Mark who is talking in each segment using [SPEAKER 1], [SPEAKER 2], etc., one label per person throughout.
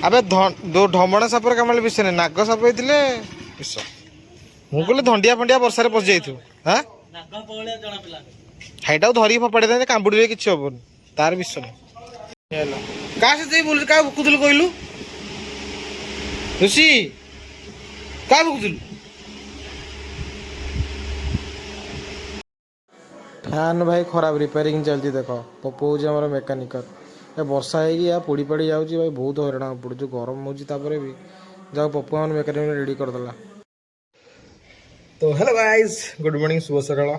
[SPEAKER 1] আবে ଢମଣା ସାପର କାମୁଡ଼ିଲେ ବିଷ ନାହିଁ, ନାଗ ସାପ ହେଇଥିଲେ ବିଷ। ମୁଁ କହିଲି ଧଣ୍ଡିଆ ଫଣ୍ଡିଆ ବର୍ଷାରେ ପଶି ଯାଇଥିବ। ହାଁ ହାଇଟାକୁ ଧରିକି ଫୋପାଡ଼ି ଦେଲେ କାମୁଡ଼ିଲେ କିଛି ହବନି, ତାର ବିଷ ନାହିଁ। କାହା ସହିତ ବୁଲୁ, କାହା ଭୁକୁଥିଲୁ କହିଲୁ? ଋଷି କାହା ଭୁକୁଥିଲୁ? ଫ୍ୟାନ୍ ଭାଇ ଖରାପ, ରିପେୟାରିଂ ଚାଲିଛି। ଦେଖ ପପୁ ହେଉଛି ଆମର ମେକାନିକର। ଏ ବର୍ଷା ହେଇକି ପୋଡ଼ି ପାଡ଼ି ଯାଉଛି ଭାଇ, ବହୁତ ହଇରାଣ ପଡ଼ୁଛି, ଗରମ ହେଉଛି। ତାପରେ ବି ଯାଉ ପପୁ ଆମର ମେକାନିକ ରେଡ଼ି କରିଦେଲା। ତ ହ୍ୟାଲୋ ଗାଇଜ୍, ଗୁଡ୍ ମର୍ଣ୍ଣିଂ, ଶୁଭ ସକାଳ।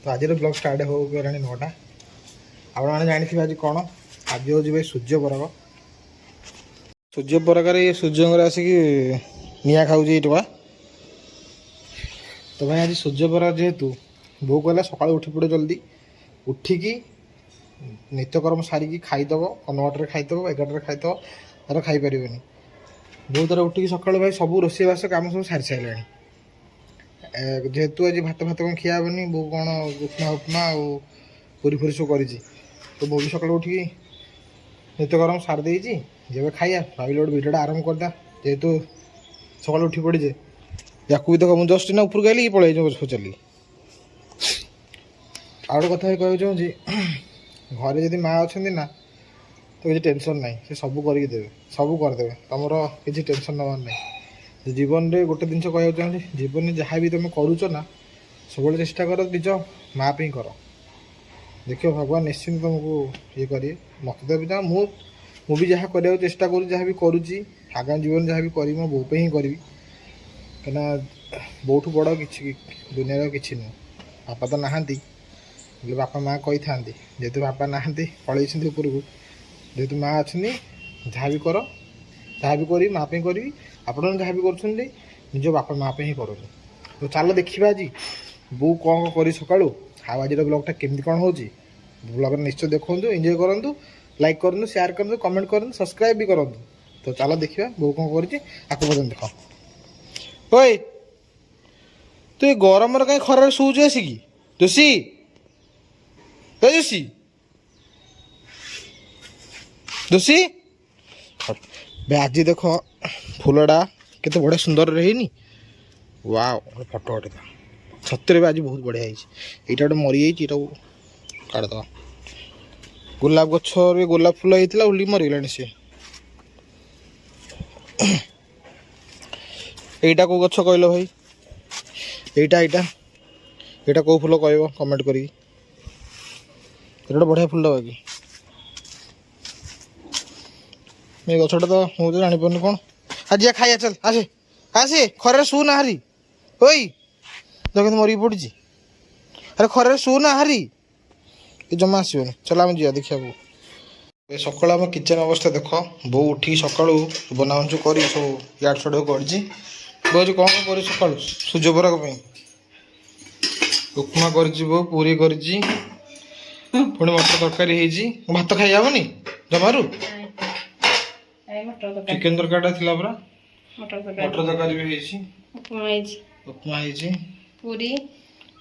[SPEAKER 1] ତ ଆଜିର ବ୍ଲଗ୍ ଷ୍ଟାର୍ଟ ହେଉ ଗଲାଣି 9ଟା। ଆପଣମାନେ ଜାଣିଥିବେ ଆଜି କ'ଣ? ଆଜି ହେଉଛି ଭାଇ ସୂର୍ଯ୍ୟ ପରାଗ। ସୂର୍ଯ୍ୟ ପରାଗରେ ଇଏ ସୂର୍ଯ୍ୟଙ୍କର ଆସିକି ନିଆଁ ଖାଉଛି ଏଇଠି ବା। ତ ଭାଇ ଆଜି ସୂର୍ଯ୍ୟ ପରାଗ ଯେହେତୁ, ବୋଉ କହିଲା ସକାଳୁ ଉଠି ପଡ଼େ ଜଲ୍ଦି, ଉଠିକି ନିତ୍ୟକର୍ମ ସାରିକି ଖାଇଦେବ। 9ଟାରେ ଖାଇଦେବ, 11ଟାରେ ଖାଇଦେବ, ତାର ଖାଇପାରିବେନି। ବୋଉ ତାର ଉଠିକି ସକାଳୁ ଭାଇ ସବୁ ରୋଷେଇବାସ କାମ ସବୁ ସାରି ସାରିଲାଣି। ଯେହେତୁ ଆଜି ଭାତ କ'ଣ ଖିଆ ହେବନି, ବୋଉ କ'ଣ ଉପମା ଆଉ ପୁରୀ ଫୁରି ସବୁ କରିଛି। ତ ବୋଉ ବି ସକାଳୁ ଉଠିକି ନିତ୍ୟକର୍ମ ସାରି ଦେଇଛି। ଯେବେ ଖାଇବା ଭାବିଲେ ଗୋଟେ ଭିଡ଼ିଓଟା ଆରମ୍ଭ କରିଦେବା, ଯେହେତୁ ସକାଳୁ ଉଠି ପଡ଼ିଛେ। ୟାକୁ ବି ଦେଖ, ମୁଁ ଜଷ୍ଟ ନା ଉପରକୁ ଆଇଲି ପଳେଇଛି ବସ ଚାଲି। ଆଉ ଗୋଟେ କଥା କହିବାକୁ ଚାହୁଁଛି, ଘରେ ଯଦି ମା' ଅଛନ୍ତି ନା, ତ କିଛି ଟେନସନ୍ ନାହିଁ, ସେ ସବୁ କରିକି ଦେବେ, ସବୁ କରିଦେବେ, ତୁମର କିଛି ଟେନସନ୍ ନେବାର ନାହିଁ। ଜୀବନରେ ଗୋଟେ ଜିନିଷ କହିବାକୁ ଚାହୁଁଛି, ଜୀବନରେ ଯାହା ବି ତୁମେ କରୁଛ ନା, ସବୁବେଳେ ଚେଷ୍ଟା କର ନିଜ ମା' ପାଇଁ କର। ଦେଖିବ ଭଗବାନ ନିଶ୍ଚିନ୍ତ ତୁମକୁ ଇଏ କରିବେ। ମୋତେ ତ ବି ମୁଁ ବି ଯାହା କରିବାକୁ ଚେଷ୍ଟା କରୁଛି, ଯାହା ବି କରୁଛି, ଆଗାମୀ ଜୀବନରେ ଯାହା ବି କରିବି ମୋ ବୋଉ ପାଇଁ ହିଁ କରିବି। କାହିଁକିନା ବୋଉଠୁ ବଡ଼ କିଛି ଦୁନିଆର କିଛି ନୁହଁ। ବାପା ତ ନାହାନ୍ତି, ହେଲେ ବାପା ମା' କହିଥାନ୍ତି। ଯେହେତୁ ବାପା ନାହାନ୍ତି, ପଳେଇଛନ୍ତି ଉପରକୁ, ଯେହେତୁ ମା' ଅଛନ୍ତି, ଯାହା ବି କର, ଯାହା ବି କରିବି ମା' ପାଇଁ କରିବି। ଆପଣ ଯାହା ବି କରୁଛନ୍ତି ନିଜ ବାପା ମା' ପାଇଁ ହିଁ କରନ୍ତୁ। ତ ଚାଲ ଦେଖିବା ଆଜି ବୋଉ କ'ଣ କରି ସକାଳୁ, ଆଉ ଆଜିର ବ୍ଲଗ୍ଟା କେମିତି କ'ଣ ହେଉଛି। ବ୍ଲଗ୍ରେ ନିଶ୍ଚୟ ଦେଖନ୍ତୁ, ଏନ୍ଜୟ କରନ୍ତୁ, ଲାଇକ୍ କରନ୍ତୁ, ସେୟାର କରନ୍ତୁ, କମେଣ୍ଟ କରନ୍ତୁ, ସବସ୍କ୍ରାଇବ୍ ବି କରନ୍ତୁ। ତ ଚାଲ ଦେଖିବା ବୋଉ କ'ଣ କରିଛି, ଆକୁ ପର୍ଯ୍ୟନ୍ତ ଦେଖ। ଓଏ ତୁ ଏ ଗରମରେ କାହିଁ ଖରାରେ ଶୋଉଛୁ ଆସିକି? ଜୋଶୀ ଜୋଶୀ ଜୋଶୀ ଆଜି ଦେଖ ଫୁଲଟା କେତେ ବଢ଼ିଆ ସୁନ୍ଦରରେ ହେଇନି? ୱାଓ, ଗୋଟେ ଫଟୋ ଉଠେଇଦେବା। ସତରେ ବି ଆଜି ବହୁତ ବଢ଼ିଆ ହେଇଛି। ଏଇଟା ଗୋଟେ ମରିଯାଇଛି, ଏଇଟାକୁ କାଢ଼ିଦେବା। ଗୋଲାପ ଗଛରେ ଗୋଲାପ ଫୁଲ ହେଇଥିଲା, ଉଲି ମରିଗଲାଣି ସିଏ। ଏଇଟା କେଉଁ ଗଛ କହିଲ ଭାଇ? ଏଇଟା କେଉଁ ଫୁଲ କହିବ କମେଣ୍ଟ କରିକି। ଏଇଟା ଗୋଟେ ବଢ଼ିଆ ଫୁଲ ବାକି। ଏ ଗଛଟା ତ ମୁଁ ତ ଜାଣିପାରୁନି କ'ଣ। ଆଜି ଖାଇବା, ଚାଲ ଆସେ ଆସେ, ଖରାରେ ଶୁ ନା ହାରି। ଓଇ ତ କିନ୍ତୁ ମରିକି ପଡ଼ିଛି। ଆରେ ଖରାରେ ଶୁ ନା ହାରି, ଏ ଜମା ଆସିବନି। ଚାଲ ଆମେ ଯିବା ଦେଖିବାକୁ। ଏ ସକାଳୁ ଆମ କିଚେନ୍ ଅବସ୍ଥା ଦେଖ। ବୋଉ ଉଠିକି ସକାଳୁ ବନାବଞ୍ଚୁ କରି ସବୁ ଇଆଡ଼ୁ ସିଆଡ଼ୁ କରିଛି। ବୋଉ ଆଜି କ'ଣ କରିଛି ସକାଳୁ ସୂର୍ଯ୍ୟ ପରାଗ ପାଇଁ? ଉପମା କରିଛି ବୋଉ, ପୁରୀ କରିଛି, ପୁଣି ମଟର ତରକାରୀ ହେଇଛି। ଭାତ ଖାଇ ହେବନି ଜମାରୁ? ଚିକେନ ତରକାରୀଟା ଥିଲା ପରା, ମଟର ତରକାରୀ ବି ହେଇଛି, ଉପମା ହେଇଛି, ପୁରୀ,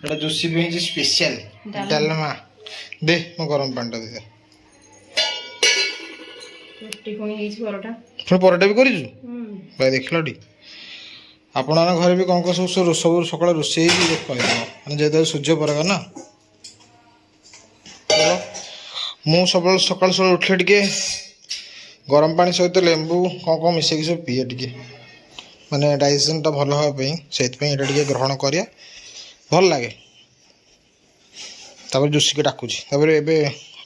[SPEAKER 1] ଏଇଟା ଜୋଶୀ ବି ହେଇଛି ସ୍ପେଶିଆଲ ଡାଲମା। ଦେ ମୋ ଗରମ ପାଣିଟା ଦେ। ପୁଣି ପରଟା ବି କରିଛୁ ଭାଇ, ଦେଖିଲ ଟି। ଆପଣମାନଙ୍କ ଘରେ ବି କ'ଣ କ'ଣ ସବୁ ସକାଳେ ରୋଷେଇ ହେଇକି କହିଦେବ, ମାନେ ଯେହେତୁ ସୂର୍ଯ୍ୟ ପରାଗ ନା। ମୁଁ ସବୁବେଳେ ସକାଳୁ ଉଠିଲେ ଟିକେ ଗରମ ପାଣି ସହିତ ଲେମ୍ବୁ କ'ଣ ମିଶେଇକି ସବୁ ପିଏ, ଟିକେ ମାନେ ଡାଇଜେସନ୍ଟା ଭଲ ହେବା ପାଇଁ। ସେଇଥିପାଇଁ ଏଇଟା ଟିକେ ଗ୍ରହଣ କରିବା, ଭଲ ଲାଗେ। ତାପରେ ଜୁସିକି ଡାକୁଛି, ତାପରେ ଏବେ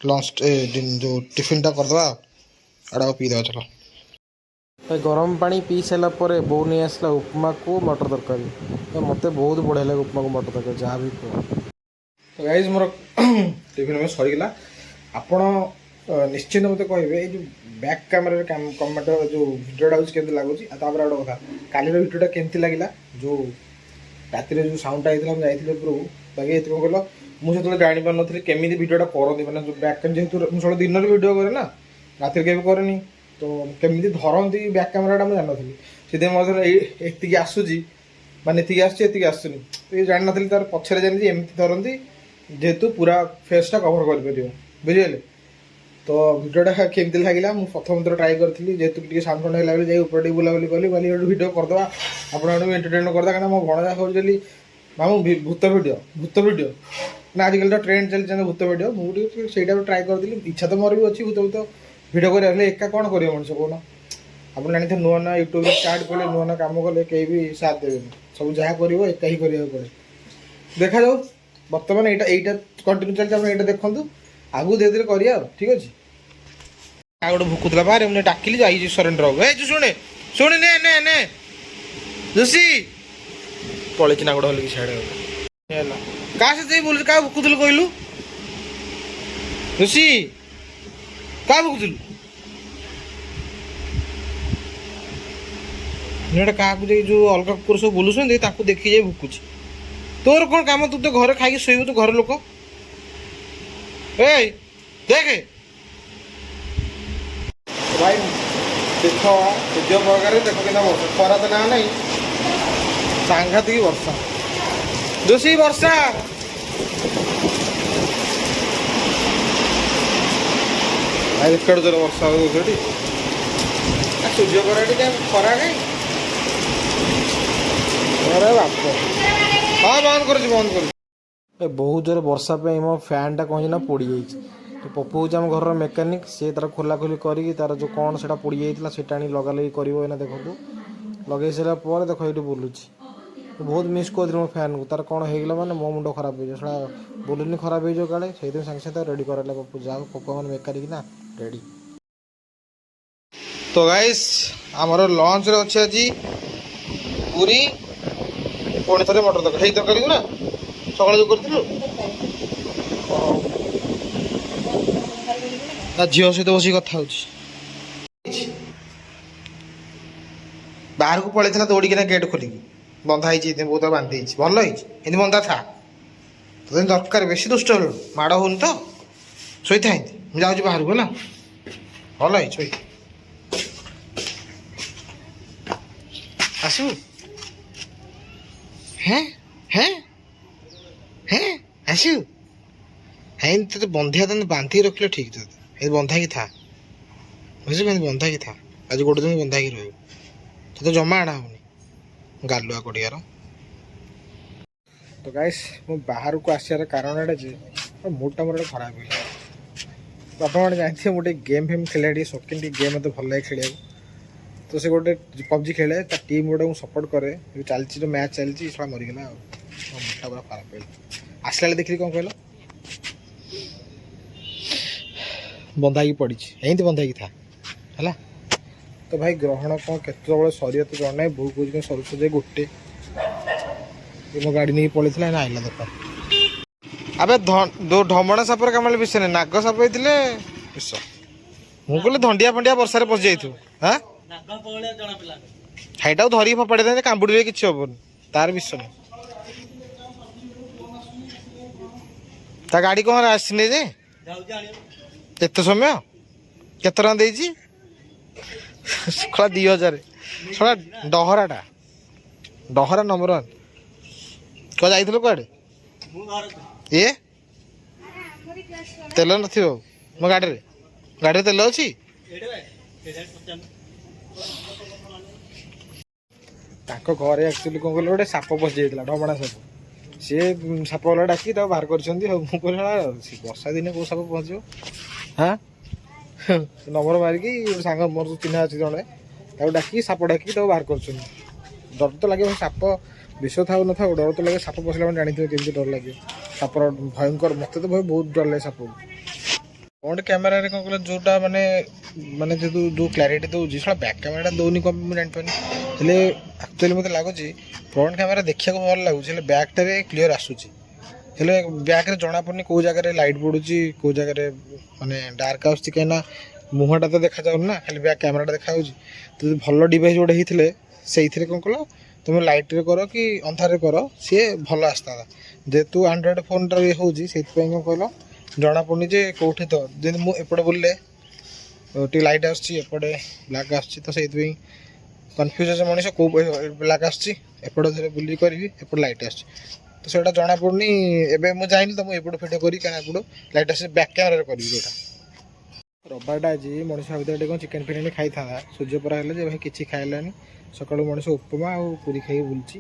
[SPEAKER 1] ଲଞ୍ଚ ଯେଉଁ ଟିଫିନ୍ଟା କରିଦେବା। ଆଡ଼ାକୁ ପିଇଦେବା ଚାଲ। ଗରମ ପାଣି ପିଇ ସାରିଲା ପରେ ବୋଉ ନେଇ ଆସିଲା ଉପମାକୁ ମଟର ତରକାରୀ। ମୋତେ ବହୁତ ବଢ଼ିଆ ଲାଗେ ଉପମାକୁ ମଟର ତରକାରୀ, ଯାହା ବି କୁହ। ଗାଇଜ୍ ମୋର ଟିଫିନ୍ ଏବେ ସରିଗଲା। ଆପଣ ନିଶ୍ଚିନ୍ତ ମୋତେ କହିବେ ଏଇ ଯେଉଁ ବ୍ୟାକ୍ କ୍ୟାମେରାରେ କମେଣ୍ଟ ଯେଉଁ ଭିଡ଼ିଓଟା ହେଉଛି କେମିତି ଲାଗୁଛି। ଆଉ ତାପରେ ଗୋଟେ କଥା, କାଲିର ଭିଡ଼ିଓଟା କେମିତି ଲାଗିଲା? ଯେଉଁ ରାତିରେ ଯେଉଁ ସାଉଣ୍ଡଟା ହେଇଥିଲା, ମୁଁ ଯାଇଥିଲି ଉପରକୁ, ବାକି ଏଥିପାଇଁ କହିଲ ମୁଁ ସେତେବେଳେ ଜାଣିପାରୁନଥିଲି କେମିତି ଭିଡ଼ିଓଟା କରନ୍ତି। ମାନେ ଯେଉଁ ବ୍ୟାକ୍ କ୍ୟାମେରା, ଯେହେତୁ ମୁଁ ସବୁବେଳେ ଦିନରେ ଭିଡ଼ିଓ କରେ ନା, ରାତିରେ କେବେ କରେନି, ତ କେମିତି ଧରନ୍ତି ବ୍ୟାକ୍ କ୍ୟାମେରାଟା ମୁଁ ଜାଣିନଥିଲି। ସେଥିପାଇଁ ମୋ ଧର ଏତିକି ଆସୁଛି, ମାନେ ଏତିକି ଆସୁଛି, ଏତିକି ଆସୁନି, ଏ ଜାଣିନଥିଲି। ତାର ପଛରେ ଜାଣିଛି ଏମିତି ଧରନ୍ତି, ଯେହେତୁ ପୁରା ଫେସ୍ଟା କଭର୍ କରିପାରିବ, ବୁଝିଗଲେ? ତ तो भिडियोटा केमती लगे मुझे प्रथम थर ट्राए करी जेहतु साउंड फाउंड है जाए ऊपर बुलाबुली कली बोली भिडियो करदे आपको एंटरटेन करदे कहीं मो भणजा खोजली मामू भूत भिडियो ना आजिकल तो ट्रेंड चलते भूत भिडियो मुझे से ट्राए करी इच्छा तो मोर भी अच्छी भूत भूत भिडियो कर एका कौन कर मनुष्य कौन आप जानी नुआ नुआ यूट्यूब स्टार्ट कले नुआ नुआ कम कले कहीं भी साथ देवे सब जहाँ कर एका ही करा पड़े देखा जाऊ बर्तमान यहाँ कंटिन्यू चलते आप ये देखूँ आगू धीरे धीरे करिया ठीक अच्छे गोटे भुकुला बाहर मुझे डाकिली जाइए सरेंडर बाबू ए शुणे शुणे ने ने ने जोशी पलैची ना गोटे हल्की छाड़े क्या से बोल क्या भुकुल कहलु जोशी क्या भुकुलु क्या जो अलग कुकुर सब बुलूँ देखी जाए भुकुची तोर कौन काम तू तो घर खाई शोबू तू घर लोक ए देखे भाई देख सूर्य प्रकार देख कि वर्षा खरा तो ना नहीं सांघातिक वर्षा जोशी वर्षा भाई देख जोर वर्षा होती सूर्य प्रकार खरा नहीं अरे बाप हाँ बंद कर बहुत जोर वर्षा पे मो फैन टा कहीं ना पोड़ जाइए तो पप्पू हूँ आम घर मेकानिक सी तार खोला खोली करी तार जो कौन से पोड़ जाता से लगा लगी कर देखो लगे सारा पर देख ये बुलूची बहुत मिस कर मो फैन को तार कौन होगा मैंने मो मुंड खराब हो जाए बुलूनी खराब हो काले से सागे सागे रेडी कराला पप्पू जाओ पप्पू मैंने मेकानिक ना रेडी तो गाइस आमर लंच रे अच्छे आज पूरी पुणी थे मटर तरकारी तरकारी ना सका जो कर झील सहित बस कथा बाहर को पलैला दौड़िकिना गेट खोलिकी बंधा बहुत बांधी भल होती बंधा था तो दरकार बेसी दुष्ट हल माड़ हो तो शोई था मुझे बाहर को ना भल है शोई आसू हैं हैं हैं आसू है तो बंधिया तो बांधिक रखिले ठीक तो बंधा की था बुझे बंधा की था आज गोटे दिन बंधा की रही तो जमा आना होनी गालुआ कोड़ियार तो गाइस मु बाहर को आसार कारण एटा जे मूडटा मोर खराब हो बापा मैंने जानते मुझे गेम फेम खेले शौकीन गेम मत भल लगे खेल तो से गोटे पबजी खेले टीम गोटे सपोर्ट करे जो चलती जो मैच चलती थोड़ा मरीगला मुडटा पूरा खराब हो आसला देखिए कौन कहल बंधा की पड़ी एमती बंधा की था है तो भाई ग्रहण कौन के सर तो जन ना बो कह सर सजे गोटे मो गाड़ी नहीं पलैला आइला देख अबे दो ढमणा सापर कमाल विष नहीं नाग साप होते विष मुझे कहली धंडिया फंडिया वर्षा पशि जाइए हाँ हाईटा धरिकी फोपाड़ी था कांबुड़ी किसी हेन तार विष नहीं ता गाड़ी कौन आसने जे एत समय केत टका खला 2000 खला डहराटा डहरा नंबर 1 क्या जाइल कड़े ये तेल न मो गाड़ी तेल अच्छी घरे एक्चुअली कौन कहल गोटे साप पशि जाता ढमणा साप सी साप वाला डाकी बाहर कर वर्षा दिन कौ साप पहुँचो हाँ नंबर मारिकी सांग मोर चिन्हा अच्छी जड़े डाकी साप डाकी बाहर कर डर तो लगे साप विष था न था डर तो लगे साप पशिला मैंने जानी केमती डर लगे सापर भयंकर मत तो बहुत डर लगे साप फ्रंट कैमेरा कौन कहल जोटा माने माने जो क्लारिटी दूसरी साला बैक कैमेरा दौनी कम मुझे जानी एक्चुअली मत लगुच फ्रंट कैमेरा देखा भल लगुच बैकटे क्लीयर आसूची बैक जना पड़नी कौ जगह लाइट पड़ू कौ जगह माने डार्क आसूँ कहीं मुहटा तो देखा जाऊन ना खाली बैक कैमेराटा देखा तो भल डिवाइस जोड़े होते से कौन कल तुम लाइट रे कर कि अंधार कर सी भल आसता जेहेतु एंड्रॉइड फोन ये हूँ से कौन कहल जना पड़नी जे कौटी तो जब मुझे बुले टी लाइट आसपटे ब्लाक आसो कन्फ्यूज मनीष कौ ब्लाक आसपट धीरे बुल करी एपट लाइट आस तो सेटा जना पड़नी एबे मुझे जाइनी तो मुझे भिडियो करी लाइट आस बैक कैमेरा करी जोटा ରବିବାରଟା ଆଜି ମଣିଷ ଭିତରେ ଟିକେ କ'ଣ ଚିକେନ୍ ଫିକେନ୍ ଖାଇଥାନ୍ତା। ସୂର୍ଯ୍ୟପରା ହେଲେ ଯେ ଭାଇ କିଛି ଖାଇଲାନି। ସକାଳୁ ମଣିଷ ଉପମା ଆଉ ପୁରୀ ଖାଇକି ବୁଲୁଛି।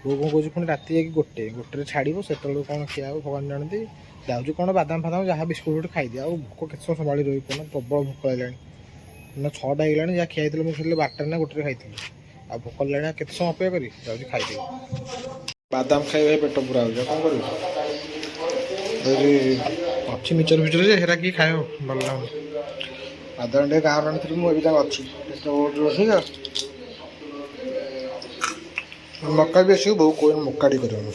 [SPEAKER 1] ବୋଉ କ'ଣ କହୁଛି ପୁଣି ରାତି ଯାଇକି ଗୋଟେରେ ଛାଡ଼ିବ। ସେତେବେଳକୁ କ'ଣ ଖିଆ ହେବ ଭଗବାନ ଜାଣନ୍ତି। ଯାଉଛି କ'ଣ ବାଦାମ ଫାଦାମ ଯାହା ବିସ୍କୁଟ୍ ଗୋଟେ ଖାଇଦିଏ। ଆଉ ଭୋକ କେତେ ସମୟ ସମ୍ଭାଳି ରହିବ ନା, ପ୍ରବଳ ଭୋକ ଲାଗିଲାଣି ନା। 6ଟା ହେଇଗଲାଣି। ଯାହା ଖିଆ ହେଇଥିଲା ମୁଁ ଖାଇଥିଲି 12ଟାରେ ନା 1ଟାରେ ଖାଇଥିଲି। ଆଉ ଭୋକ ଲାଗିଲାଣି, ଆଉ କେତେ ସମୟ ଅପେକ୍ଷା କରି ଯାଉଛି ଖାଇଦେବି। ବାଦାମ ଖାଇବା ପେଟ ପୁରା ହେଉଛି, କ'ଣ କରିବି। ଅଛି ମିଚର ଫିଚର ଯେ ହେରା କିଏ ଖାଇବ, ଭଲ ଲାଗୁନି। ବାଦାମ ଟିକେ ଗାଁରୁ ଆଣିଥିଲି ମୁଁ, ଏବେ ତାଙ୍କ ଅଛି ରୋଷେଇ। ମକା ବି ଆସିବ, ବୋଉ କହୁନ ମକା ଟିକେ କରିବ।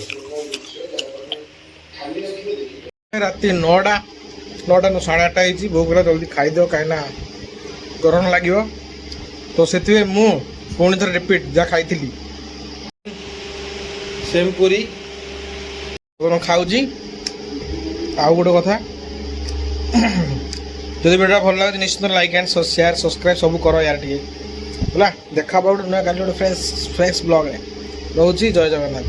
[SPEAKER 1] ରାତି 9ଟା 9:30 ହେଇଛି। ବୋଉ କହିଲା ଜଲ୍ଦି ଖାଇଦିଅ କାହିଁକିନା ଗରମ ଲାଗିବ। ତ ସେଥିପାଇଁ ମୁଁ ପୁଣି ଥରେ ରିପିଟ୍ ଯାହା ଖାଇଥିଲି ସେମ୍ ପୁରୀ ଖାଉଛି। ଆଉ ଗୋଟେ କଥା, ଯଦି ଭିଡ଼ିଓ ଭଲ ଲାଗୁଛି ନିଶ୍ଚିତ ଲାଇକ୍ ଆଣ୍ଡ ସେୟାର ସବସ୍କ୍ରାଇବ୍ ସବୁ କର ୟାର ଟିକେ ହେଲା। ଦେଖା ପାଉଛୁ ନା କାଲି ଗୋଟେ ଫ୍ରେଶ୍ ବ୍ଲଗ୍ରେ। ରହୁଛି, ଜୟ ଜଗନ୍ନାଥ।